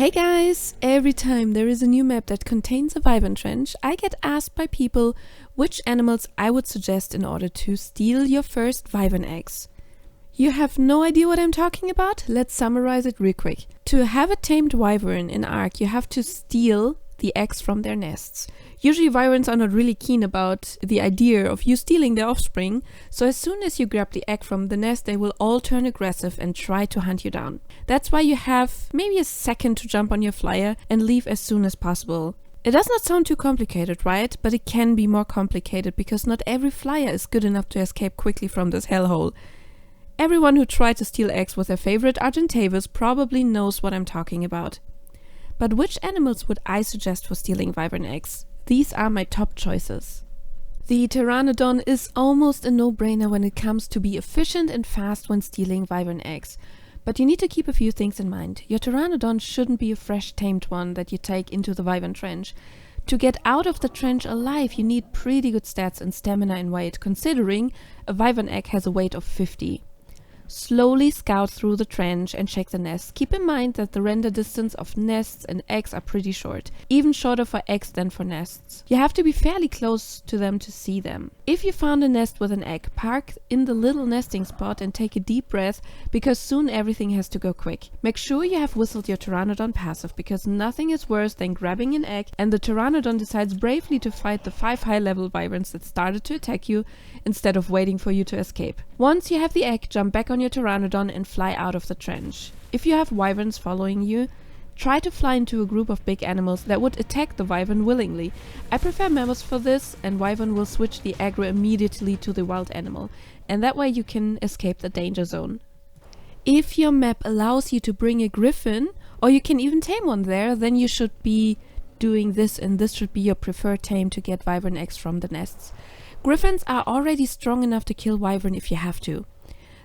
Hey guys! Every time there is a new map that contains a Wyvern trench, I get asked by people which animals I would suggest in order to steal your first Wyvern eggs. You have no idea what I'm talking about? Let's summarize it real quick. To have a tamed wyvern in ARK, you have to steal the eggs from their nests. Usually wyverns are not really keen about the idea of you stealing their offspring, so as soon as you grab the egg from the nest, they will all turn aggressive and try to hunt you down. That's why you have maybe a second to jump on your flyer and leave as soon as possible. It does not sound too complicated, right? But it can be more complicated because not every flyer is good enough to escape quickly from this hellhole. Everyone who tried to steal eggs with their favorite Argentavis probably knows what I'm talking about. But which animals would I suggest for stealing wyvern eggs? These are my top choices. The Tyrannodon is almost a no-brainer when it comes to be efficient and fast when stealing wyvern eggs. But you need to keep a few things in mind. Your Tyrannodon shouldn't be a fresh tamed one that you take into the wyvern trench. To get out of the trench alive, you need pretty good stats in stamina and weight, considering a wyvern egg has a weight of 50. Slowly scout through the trench and check the nests. Keep in mind that the render distance of nests and eggs are pretty short, even shorter for eggs than for nests. You have to be fairly close to them to see them. If you found a nest with an egg, park in the little nesting spot and take a deep breath, because soon everything has to go quick. Make sure you have whistled your Tyrannodon passive, because nothing is worse than grabbing an egg and the Tyrannodon decides bravely to fight the 5 high-level wyverns that started to attack you instead of waiting for you to escape. Once you have the egg, jump back on your Tyrannodon and fly out of the trench. If you have wyverns following you, try to fly into a group of big animals that would attack the wyvern willingly. I prefer mammoths for this, and wyvern will switch the aggro immediately to the wild animal, and that way you can escape the danger zone. If your map allows you to bring a griffin, or you can even tame one there, then you should be doing this, and this should be your preferred tame to get wyvern eggs from the nests. Griffins are already strong enough to kill wyvern if you have to.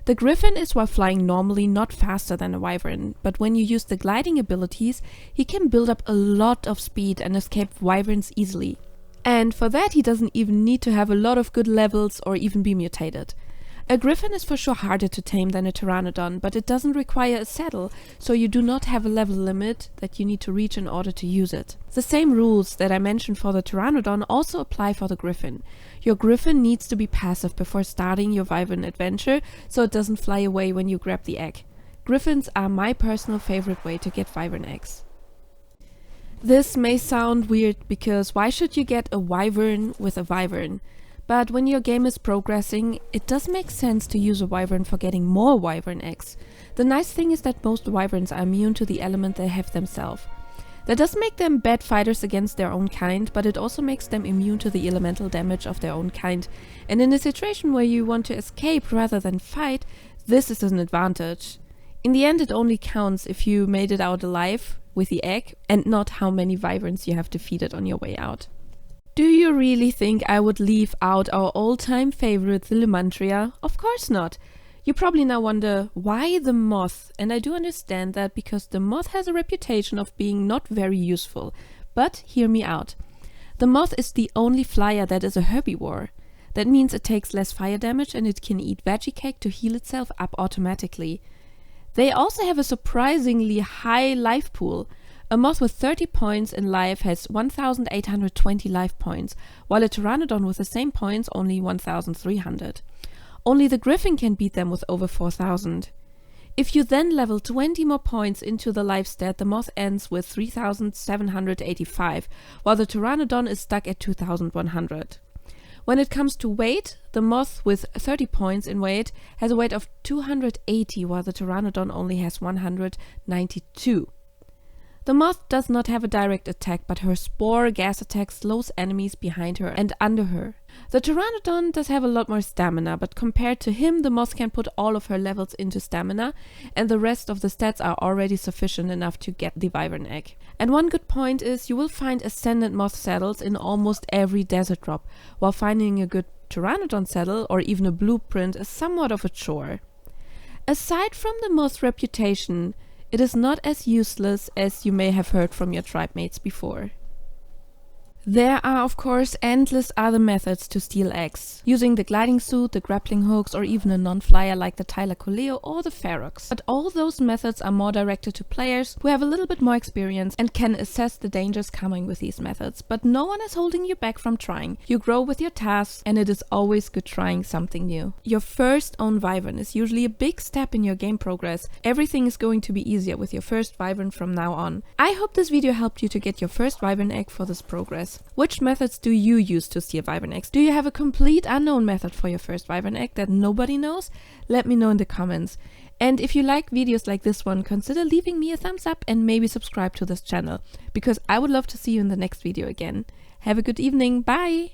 The griffin is, while flying normally, not faster than a wyvern, but when you use the gliding abilities, he can build up a lot of speed and escape wyverns easily. And for that he doesn't even need to have a lot of good levels or even be mutated. A griffin is for sure harder to tame than a Tyrannodon, but it doesn't require a saddle, so you do not have a level limit that you need to reach in order to use it. The same rules that I mentioned for the Tyrannodon also apply for the griffin. Your griffin needs to be passive before starting your wyvern adventure, so it doesn't fly away when you grab the egg. Griffins are my personal favorite way to get wyvern eggs. This may sound weird because why should you get a wyvern with a wyvern? But when your game is progressing, it does make sense to use a wyvern for getting more wyvern eggs. The nice thing is that most wyverns are immune to the element they have themselves. That does make them bad fighters against their own kind, but it also makes them immune to the elemental damage of their own kind. And in a situation where you want to escape rather than fight, this is an advantage. In the end, it only counts if you made it out alive with the egg and not how many wyverns you have defeated on your way out. Do you really think I would leave out our all-time favorite, the Lymantria? Of course not. You probably now wonder, why the Moth? And I do understand that because the Moth has a reputation of being not very useful. But hear me out. The Moth is the only flyer that is a herbivore. That means it takes less fire damage and it can eat veggie cake to heal itself up automatically. They also have a surprisingly high life pool. A Moth with 30 points in life has 1,820 life points, while a Tyrannodon with the same points only 1,300. Only the Griffin can beat them with over 4,000. If you then level 20 more points into the life stat, the Moth ends with 3,785, while the Tyrannodon is stuck at 2,100. When it comes to weight, the Moth with 30 points in weight has a weight of 280, while the Tyrannodon only has 192. The Moth does not have a direct attack, but her spore gas attack slows enemies behind her and under her. The Tyrannodon does have a lot more stamina, but compared to him, the Moth can put all of her levels into stamina, and the rest of the stats are already sufficient enough to get the wyvern egg. And one good point is you will find Ascendant Moth saddles in almost every desert drop, while finding a good Tyrannodon saddle or even a blueprint is somewhat of a chore. Aside from the Moth's reputation, it is not as useless as you may have heard from your tribe mates before. There are of course endless other methods to steal eggs, using the gliding suit, the grappling hooks, or even a non-flyer like the Tyler or the Ferox. But all those methods are more directed to players who have a little bit more experience and can assess the dangers coming with these methods. But no one is holding you back from trying. You grow with your tasks, and it is always good trying something new. Your first own Wyvern is usually a big step in your game progress. Everything is going to be easier with your first Wyvern from now on. I hope this video helped you to get your first Wyvern egg for this progress. Which methods do you use to steal Wyvern eggs? Do you have a complete unknown method for your first Wyvern egg that nobody knows? Let me know in the comments. And if you like videos like this one, consider leaving me a thumbs up and maybe subscribe to this channel, because I would love to see you in the next video again. Have a good evening. Bye!